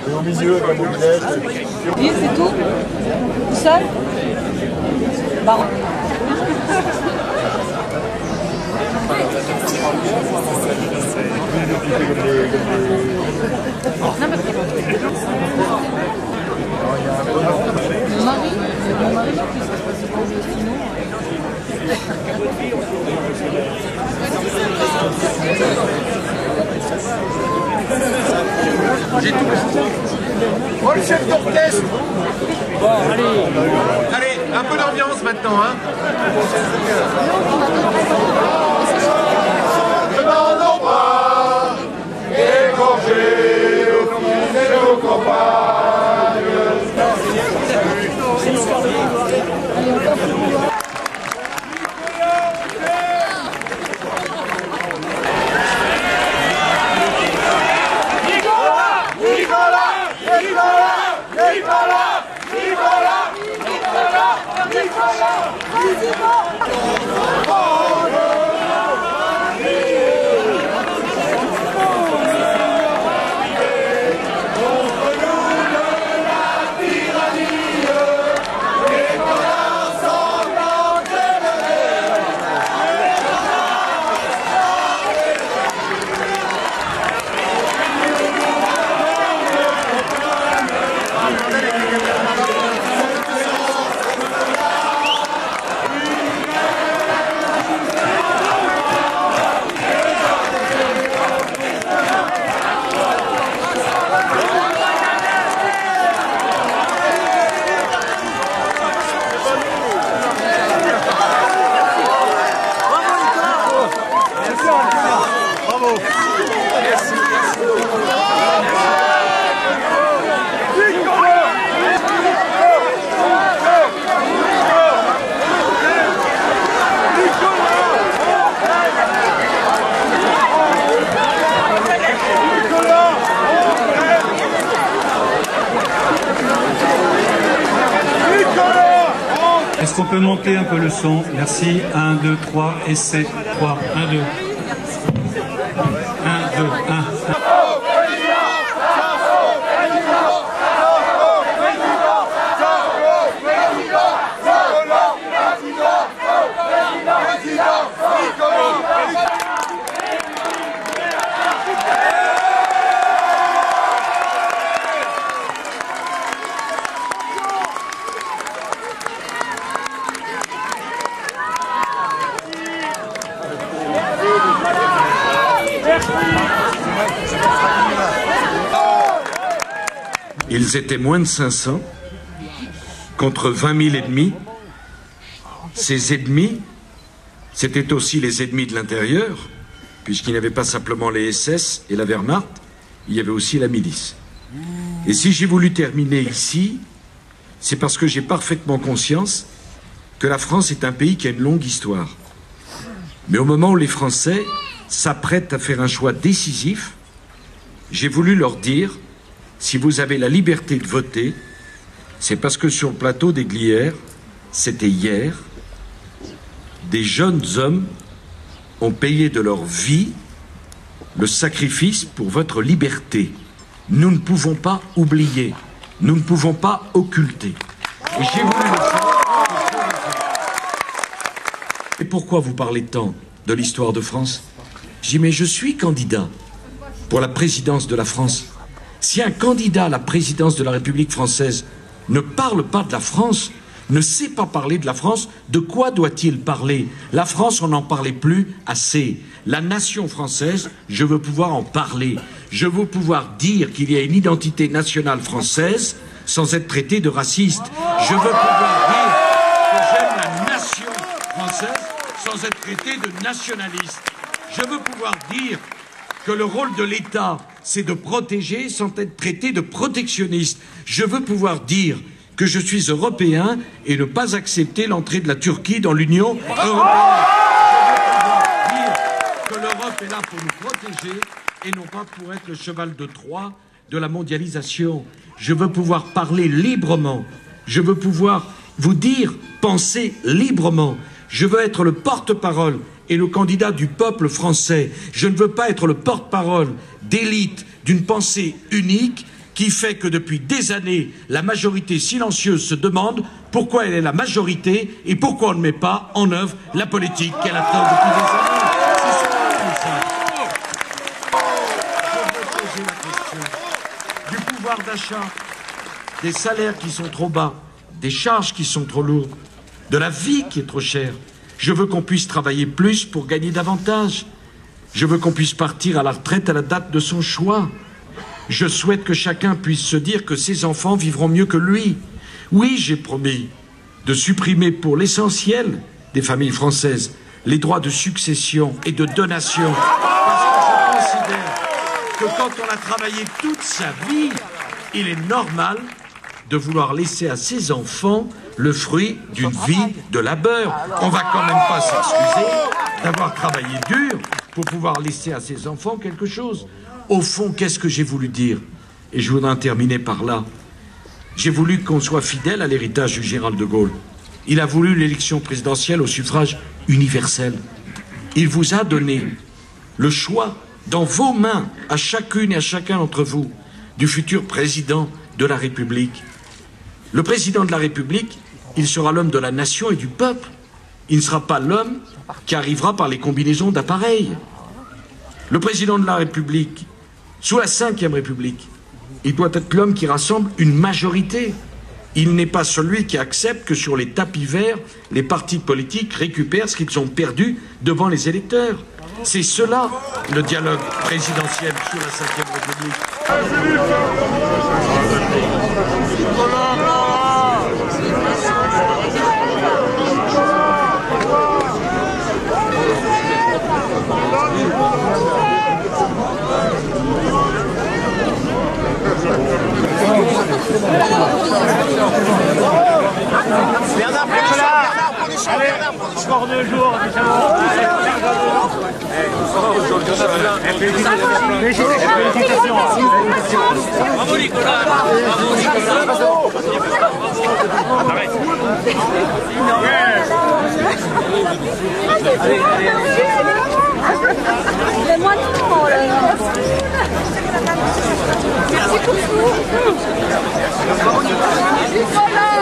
Au milieu, comme vous dites. Oui, c'est tout. Tout seul. Bon. Mon mari, je sais plus ce qui se passe pour lui, sinon. J'ai tout. Oh, le chef d'orchestre. Bon, allez. Allez, un peu d'ambiance maintenant, hein. Dans nos bras, égorgés au fil de nos campagnes. Est-ce qu'on peut monter un peu le son? Merci. 1, 2, 3, essai. 3, 1, 2. 1, 2, 1. Ils étaient moins de 500 contre 20 000 ennemis. Ces ennemis, c'était aussi les ennemis de l'intérieur, puisqu'il n'y avait pas simplement les SS et la Wehrmacht, il y avait aussi la milice. Et si j'ai voulu terminer ici, c'est parce que j'ai parfaitement conscience que la France est un pays qui a une longue histoire. Mais au moment où les Français s'apprêtent à faire un choix décisif, j'ai voulu leur dire: si vous avez la liberté de voter, c'est parce que sur le plateau des Glières, c'était hier, des jeunes hommes ont payé de leur vie le sacrifice pour votre liberté. Nous ne pouvons pas oublier, nous ne pouvons pas occulter. Et j'ai voulu le faire. Et pourquoi vous parlez tant de l'histoire de France? Je dis, mais je suis candidat pour la présidence de la France. Si un candidat à la présidence de la République française ne parle pas de la France, ne sait pas parler de la France, de quoi doit-il parler? La France, on n'en parlait plus assez. La nation française, je veux pouvoir en parler. Je veux pouvoir dire qu'il y a une identité nationale française sans être traité de raciste. Je veux pouvoir dire que j'aime la nation française sans être traité de nationaliste. Je veux pouvoir dire que le rôle de l'État, c'est de protéger sans être traité de protectionniste. Je veux pouvoir dire que je suis européen et ne pas accepter l'entrée de la Turquie dans l'Union européenne. Je veux pouvoir dire que l'Europe est là pour nous protéger et non pas pour être le cheval de Troie de la mondialisation. Je veux pouvoir parler librement. Je veux pouvoir vous dire, penser librement. Je veux être le porte-parole et le candidat du peuple français. Je ne veux pas être le porte-parole d'élites d'une pensée unique qui fait que depuis des années, la majorité silencieuse se demande pourquoi elle est la majorité et pourquoi on ne met pas en œuvre la politique qu'elle attend depuis des années. C'est ça, tout ça. Je veux poser la question du pouvoir d'achat, des salaires qui sont trop bas, des charges qui sont trop lourdes, de la vie qui est trop chère. Je veux qu'on puisse travailler plus pour gagner davantage. Je veux qu'on puisse partir à la retraite à la date de son choix. Je souhaite que chacun puisse se dire que ses enfants vivront mieux que lui. Oui, j'ai promis de supprimer pour l'essentiel des familles françaises les droits de succession et de donation. Parce que je considère que quand on a travaillé toute sa vie, il est normal de vouloir laisser à ses enfants le fruit d'une vie de labeur. On va quand même pas s'excuser d'avoir travaillé dur pour pouvoir laisser à ses enfants quelque chose. Au fond, qu'est-ce que j'ai voulu dire? Et je voudrais en terminer par là. J'ai voulu qu'on soit fidèle à l'héritage du général de Gaulle. Il a voulu l'élection présidentielle au suffrage universel. Il vous a donné le choix dans vos mains, à chacune et à chacun d'entre vous, du futur président de la République. Le président de la République, il sera l'homme de la nation et du peuple. Il ne sera pas l'homme qui arrivera par les combinaisons d'appareils. Le président de la République, sous la Ve République, il doit être l'homme qui rassemble une majorité. Il n'est pas celui qui accepte que sur les tapis verts, les partis politiques récupèrent ce qu'ils ont perdu devant les électeurs. C'est cela, le dialogue présidentiel sous la Ve République. Bernard, allez, Encore 2 jours, félicitations. Bravo Nicolas. Bravo Nicolas. Arrête. Mais moi non, merci pour tout. Nicolas.